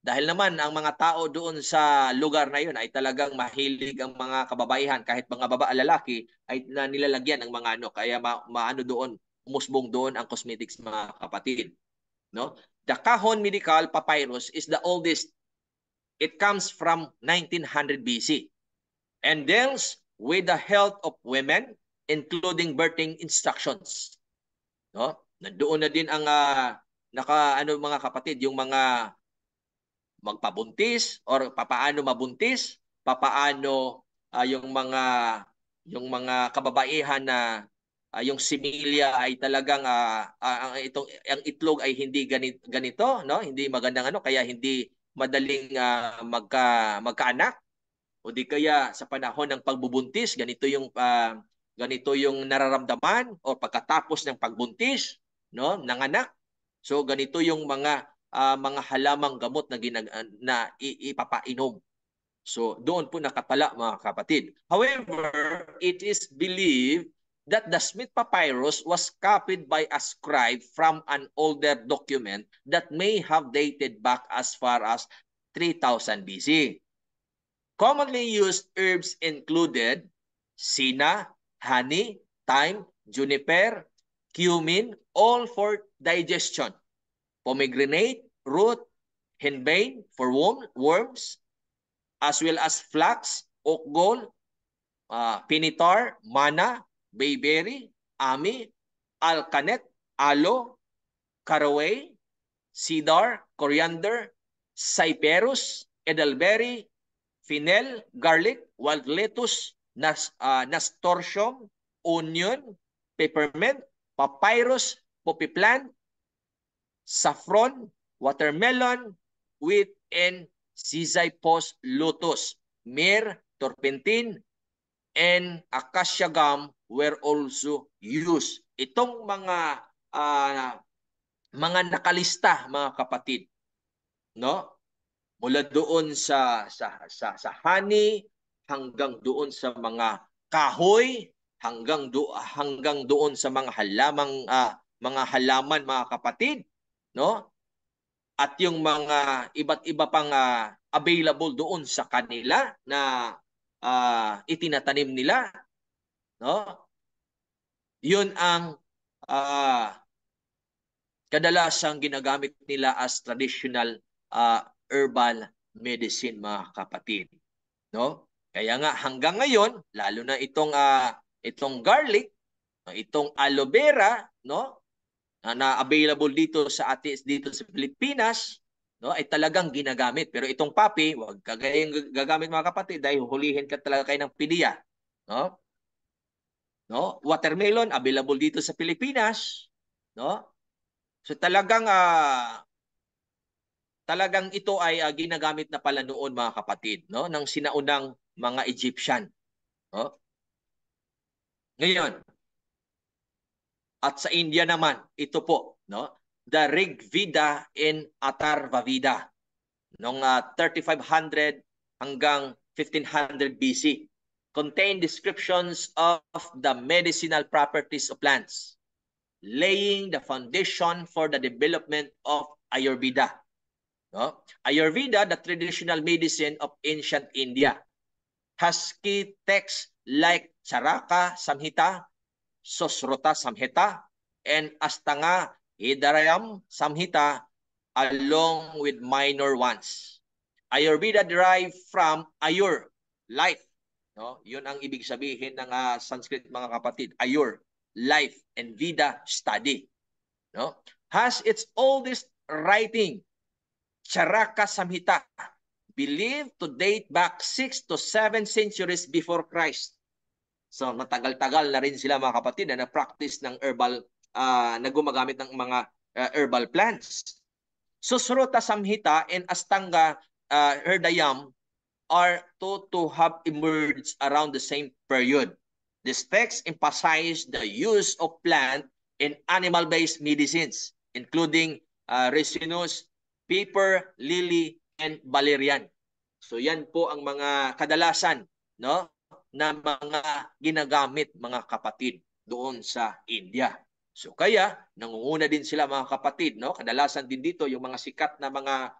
Dahil naman ang mga tao doon sa lugar na yun ay talagang mahilig ang mga kababaihan, kahit mga lalaki ay nilalagyan ng mga kaya maano doon, umusbong doon ang cosmetics, mga kapatid, no? The Kahon Medical Papyrus is the oldest. It comes from 1900 BC and deals with the health of women, including birthing instructions, no? Nandoon na din ang mga kapatid, yung mga magpabuntis or papaano mabuntis, papaano yung mga kababaihan na yung similya ay talagang ang itlog ay hindi ganito, no? Hindi magandang kaya hindi madaling magkaanak, o di kaya sa panahon ng pagbubuntis ganito yung nararamdaman, o pagkatapos ng pagbuntis, no, ng anak. So ganito yung mga halamang gamot na ipapainom. So doon po nakatala, mga kapatid. However, it is believed that the Smith Papyrus was copied by a scribe from an older document that may have dated back as far as 3000 BC. Commonly used herbs included sina, honey, thyme, juniper, cumin, all for digestion. Pomegranate, root, henbane for worms, as well as flax, oak gall, pinitar, mana, bayberry, ami, alkanet, aloe, caraway, cedar, coriander, cyperus, edelberry, fennel, garlic, wild lettuce, nasturtium, onion, peppermint, papyrus, poppy plant, saffron, watermelon, wheat, and Sisyphus luteus, myrrh, turpentine, and acacia gum were also used. Itong mga nakalista, mga kapatid, no? Mula doon sa honey hanggang doon sa mga kahoy, hanggang doon sa mga halaman, mga kapatid, no? At yung mga iba't iba pang available doon sa kanila na itinatanim nila, no? Yun ang kadalasang ginagamit nila as traditional herbal medicine, mga kapatid, no? Kaya nga hanggang ngayon, lalo na itong garlic, itong aloe vera, no, na available dito sa Pilipinas, no, ay talagang ginagamit. Pero itong poppy, wag kagayang gagamit, mga kapatid, dahil huhulihin ka talaga kayo ng PDEA, no? No, watermelon available dito sa Pilipinas, no? So talagang ito ay ginagamit na pala noon, mga kapatid, no, ng sinaunang mga Egyptian, no? Ngayon, at sa India naman, ito po, no, the Rig Veda and Atharva Veda noong 3500 hanggang 1500 BC contain descriptions of the medicinal properties of plants, laying the foundation for the development of Ayurveda. No? Ayurveda, the traditional medicine of ancient India, has key texts like Charaka Samhita, Sosrota Samhita, and Astanga Hidarayam Samhita, along with minor ones. Ayurveda derived from Ayur, life. No? Yun ang ibig sabihin ng Sanskrit, mga kapatid. Ayur, life, and Veda, study. no, has its oldest writing, Charaka Samhita, believed to date back 6 to 7 centuries before Christ. So matagal-tagal na rin sila mga kapatid na practice ng herbal, na gumagamit ng mga herbal plants. Susruta Samhita and Astanga Hridayam are thought to have emerged around the same period. This text emphasized the use of plant and animal-based medicines, including resinous, pepper, lily, and valerian. So yan po ang mga kadalasan, no, na mga ginagamit mga kapatid doon sa India. So kaya nangunguna din sila mga kapatid, no? Kadalasan din dito yung mga sikat na mga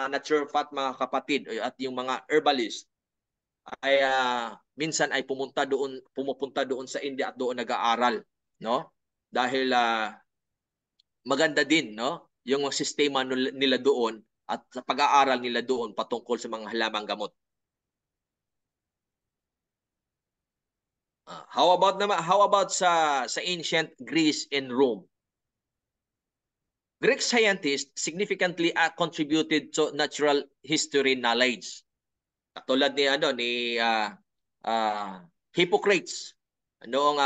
naturopath mga kapatid at yung mga herbalist ay minsan ay pumupunta doon sa India at doon nag-aaral, no? Dahil maganda din, no, yung sistema nila doon at sa pag-aaral nila doon patungkol sa mga halamang gamot. How about sa ancient Greece and Rome? Greek scientists significantly contributed to natural history knowledge. Tulad ni Hippocrates noong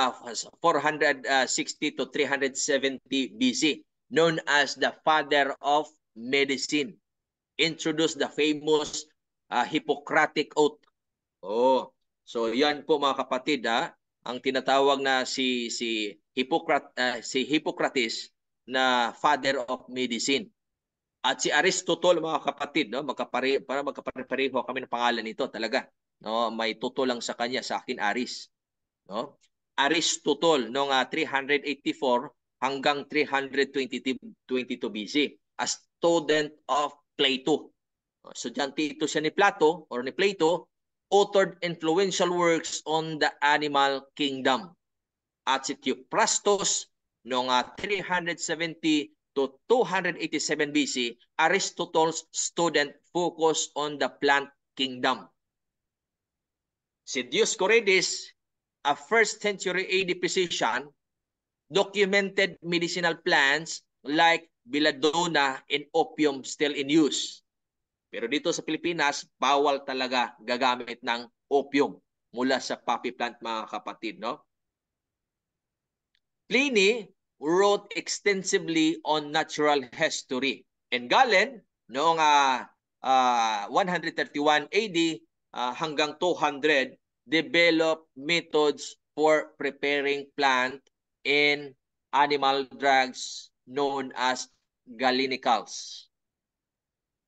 460 to 370 BC, known as the father of medicine, introduced the famous Hippocratic Oath. So yan po mga kapatid, ang tinatawag na si Hippocrates na father of medicine. At si Aristotle mga kapatid, no, magkapareho kami ng pangalan nito talaga. No, may tuto lang sa kanya, sa akin Aris. No? Aristotle noong 384 hanggang 322 BC, a student of Plato. Estudyante ito siya ni Plato or ni Plato, authored influential works on the animal kingdom. At si Theophrastus noong 370 to 287 BC, Aristotle's student focused on the plant kingdom. Si Dioscorides, a 1st century AD physician, documented medicinal plants like belladonna and opium still in use. Pero dito sa Pilipinas, bawal talaga gagamit ng opium mula sa poppy plant mga kapatid, no? Pliny wrote extensively on natural history. And Galen, noong 131 AD hanggang 200, developed methods for preparing plant and animal drugs known as galenicals.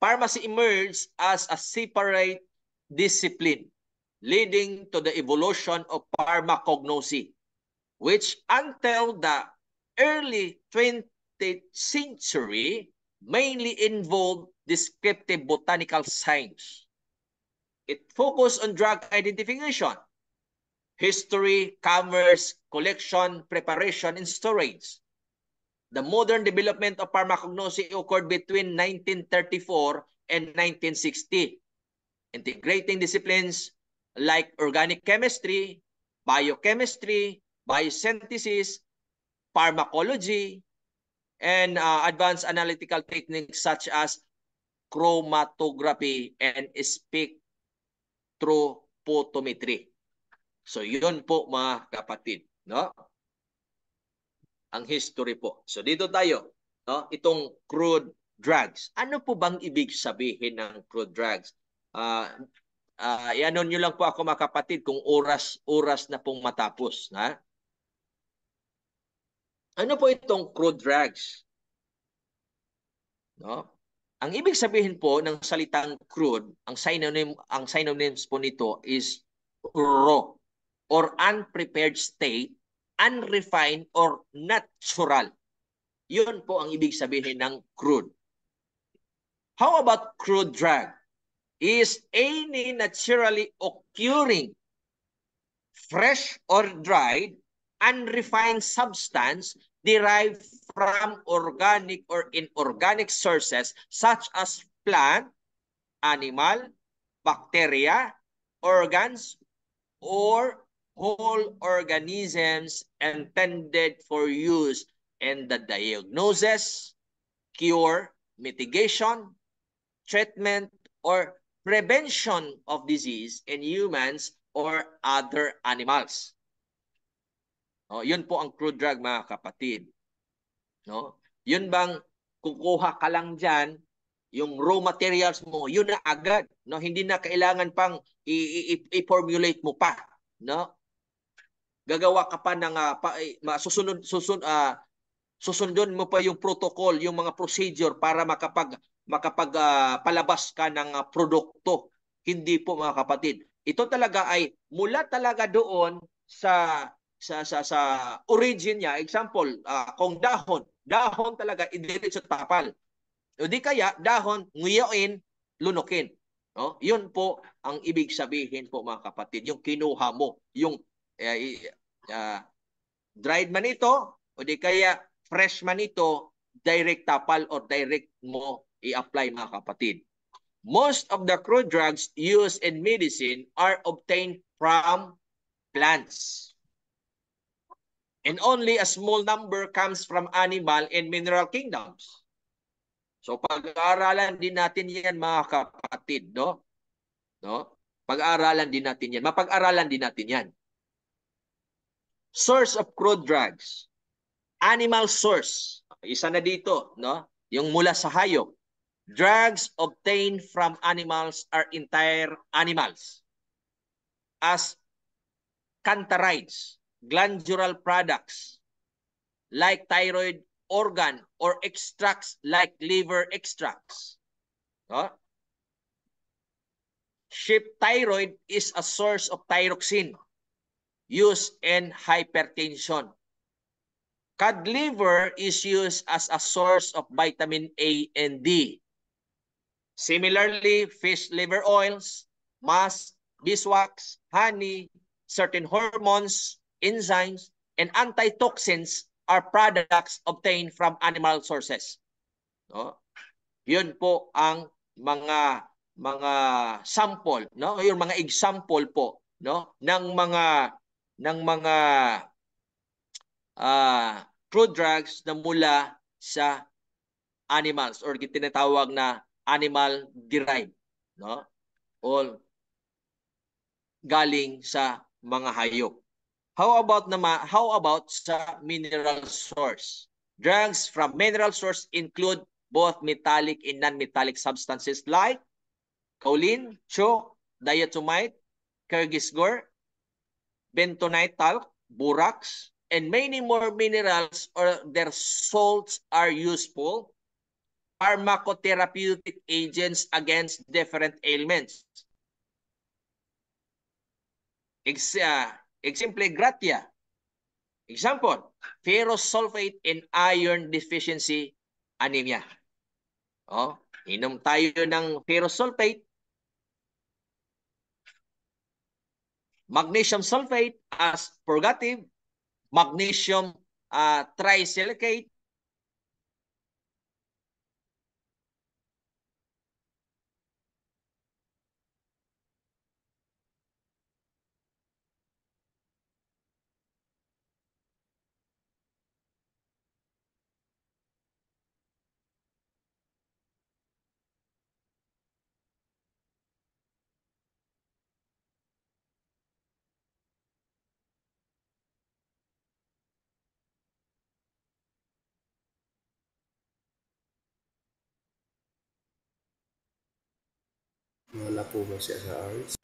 Pharmacy emerged as a separate discipline, leading to the evolution of pharmacognosy, which until the early 20th century mainly involved descriptive botanical science. It focused on drug identification, history, commerce, collection, preparation, and storage. The modern development of pharmacognosy occurred between 1934 and 1960, integrating disciplines like organic chemistry, biochemistry, biosynthesis, pharmacology, and advanced analytical techniques such as chromatography and spectrophotometry. So yun po mga kapatid, no? Ang history po. So dito tayo, no? Itong crude drugs. Ano po bang ibig sabihin ng crude drugs? Iano nyo lang po ako mga kapatid kung oras na pong matapos. Ha? Ano po itong crude drugs? No? Ang ibig sabihin po ng salitang crude, ang synonyms po nito is raw or unprepared state, unrefined or natural. Yun po ang ibig sabihin ng crude. How about crude drug? Is any naturally occurring, fresh or dried, unrefined substance derived from organic or inorganic sources such as plant, animal, bacteria, organs, or whole organisms intended for use and the diagnosis, cure, mitigation, treatment, or prevention of disease in humans or other animals. No, yun po ang crude drug, mga kapatid. No? Yun bang kukuha ka lang dyan, yung raw materials mo, yun na agad. No? Hindi na kailangan pang i-formulate mo pa. No? Gagawa ka pa ng susundon mo pa yung protocol, yung mga procedure para palabas ka ng produkto. Hindi po, mga kapatid. Ito talaga ay mula talaga doon sa origin niya. Example, kung dahon talaga idiretso tapal. O di kaya dahon nguyawin, lunukin. No? Yun po ang ibig sabihin po, mga kapatid. Yung kinuha mo, yung dried man ito, o di kaya fresh man ito, direct tapal or direct mo i-apply, mga kapatid. Most of the crude drugs used in medicine are obtained from plants. And only a small number comes from animal and mineral kingdoms. So pag-aaralan din natin yan, mga kapatid, no? Pag-aaralan din natin yan. Mapag-aralan din natin yan. Source of crude drugs. Animal source. Isa na dito, no? Yung mula sa hayop. Drugs obtained from animals are entire animals. As cantharides, glandular products, like thyroid organ or extracts like liver extracts. No? Sheep thyroid is a source of thyroxine used in hypertension. Cod liver is used as a source of vitamin A and D. Similarly, fish liver oils, musk, beeswax, honey, certain hormones, enzymes, and antitoxins are products obtained from animal sources. No? Yun po ang mga sample, no? Yung mga example po, no, ng mga crude drugs na mula sa animals or tinatawag na animal derived, no? All galing sa mga hayop. How about sa mineral source? Drugs from mineral source include both metallic and non-metallic substances like kaolin, chalk, diatomite, kyrgyzstor, bentonite talc, borax, and many more minerals or their salts are useful pharmacotherapeutic agents against different ailments. Example, gratia. Example, ferrous sulfate in iron deficiency anemia. Oh, inom tayo ng ferrous sulfate. Magnesium sulfate as purgative, magnesium trisilicate, Wala po ba siya sa arts?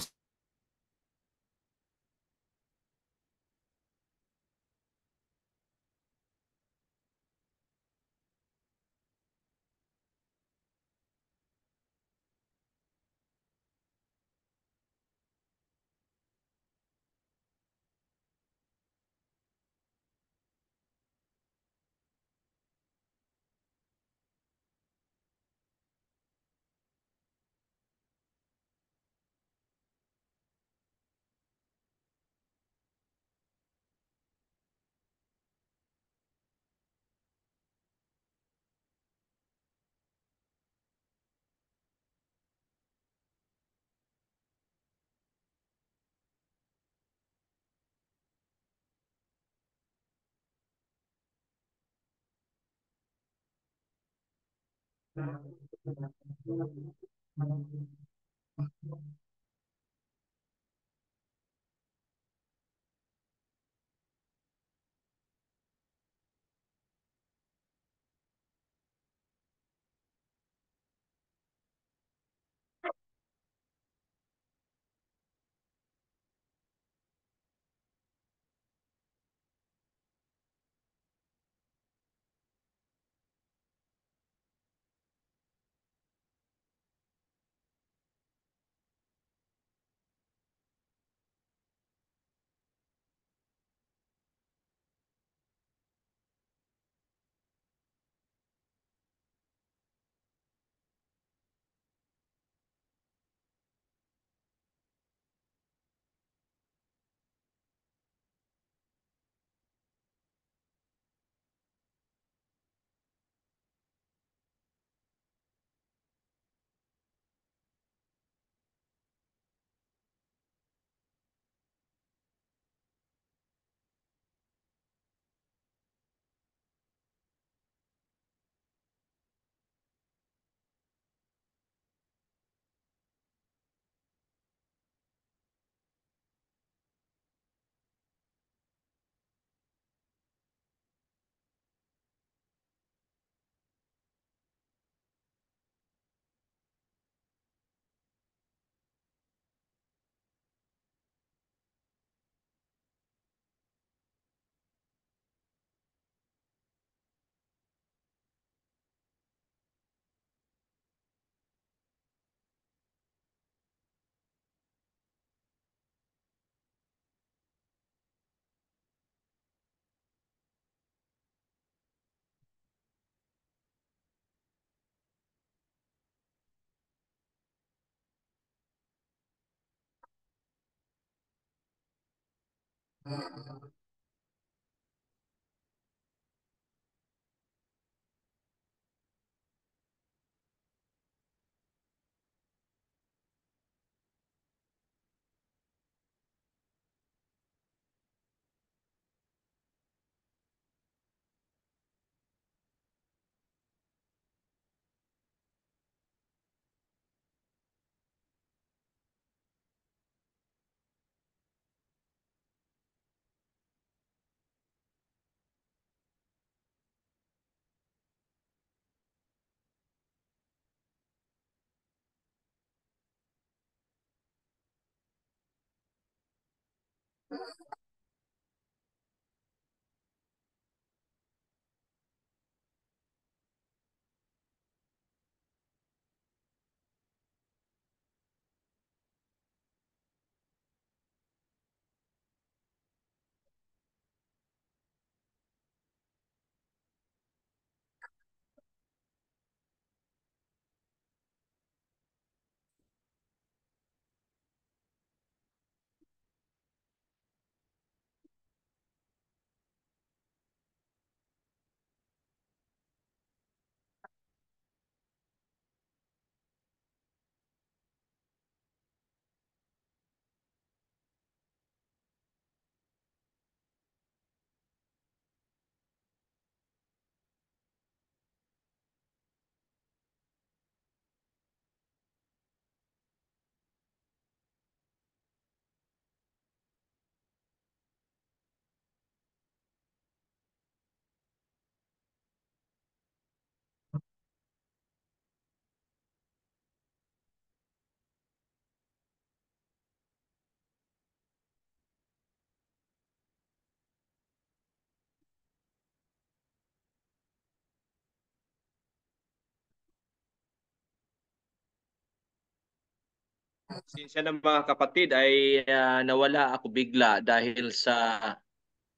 Sinsya ng mga kapatid ay nawala ako bigla dahil sa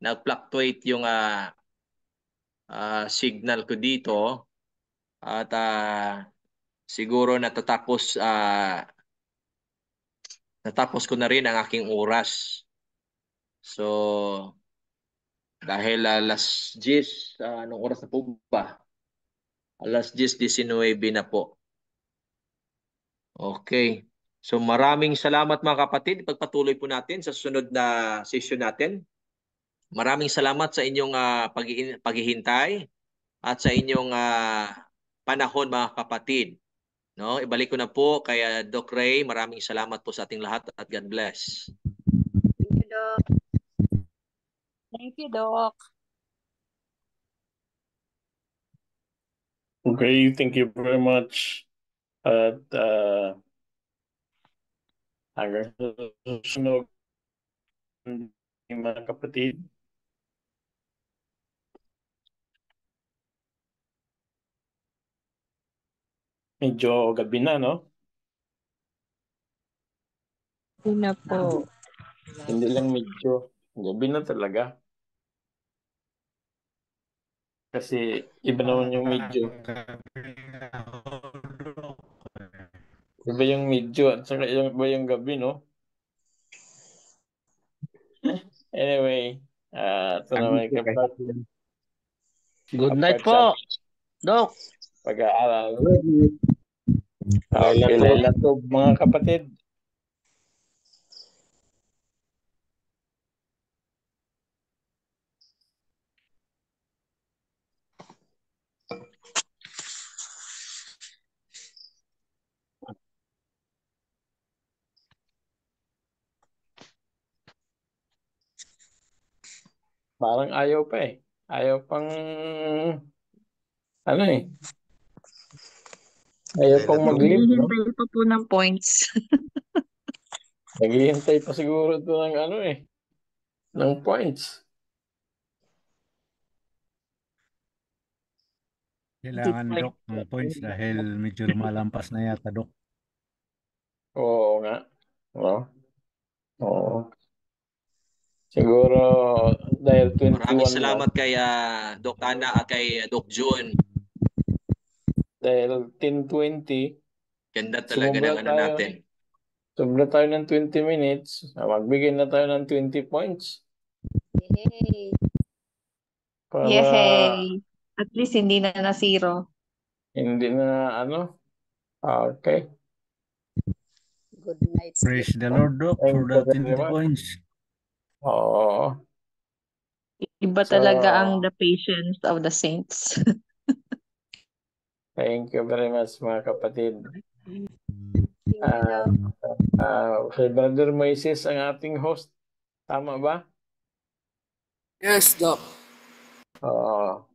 nag-fluctuate yung signal ko dito at siguro natapos ko na rin ang aking oras. So dahil alas 10, anong oras na po ba? Alas 10:19 na po. Okay. So maraming salamat mga kapatid. Pagpatuloy po natin sa sunod na session natin. Maraming salamat sa inyong paghihintay at sa inyong panahon mga kapatid. No, ibalik ko na po kay Doc Ray. Maraming salamat po sa ating lahat at God bless. Thank you, Doc. Thank you, Doc. Okay, thank you very much. At hanggang sa susunod, mga kapatid. Medyo gabi na, no? Yun na po. Hindi lang medyo. Gabi na talaga. Kasi iba naman yung medyo. Iba yung medyo at saka iba yung gabi, no? Anyway, ito naman kapatid. Good night po, Doc. Pag-aaral. Okay, Lailatog mga kapatid. Parang ayaw pa eh. Ayaw pang ano eh. Ayaw pang mag-leave, no? Naghihintay pa po ng points. Naghihintay pa siguro ito ng ano eh. Ng points. Kailangan, Doc, ng points dahil medyo lumalampas na yata, Doc. Oo nga. No? Oo. Siguro dahil 21 Maraming salamat na, kay Doc Ana at kay Doc June. dahil 10:20, Ganda talaga Sumobra ng ano tayo. natin. sobra tayo ng 20 minutes. Magbigay na tayo ng 20 points. Yay! Para Yay! At least hindi na na zero. hindi na ano. Okay. Good night. Praise the Lord, Doc, Thank for you the very 20 much. points. Oo. Iba So, talaga ang the patience of the saints. thank you very much mga kapatid. Thank you, Doc. Si Brother Moises ang ating host. Tama ba? Yes, Doc. Oo.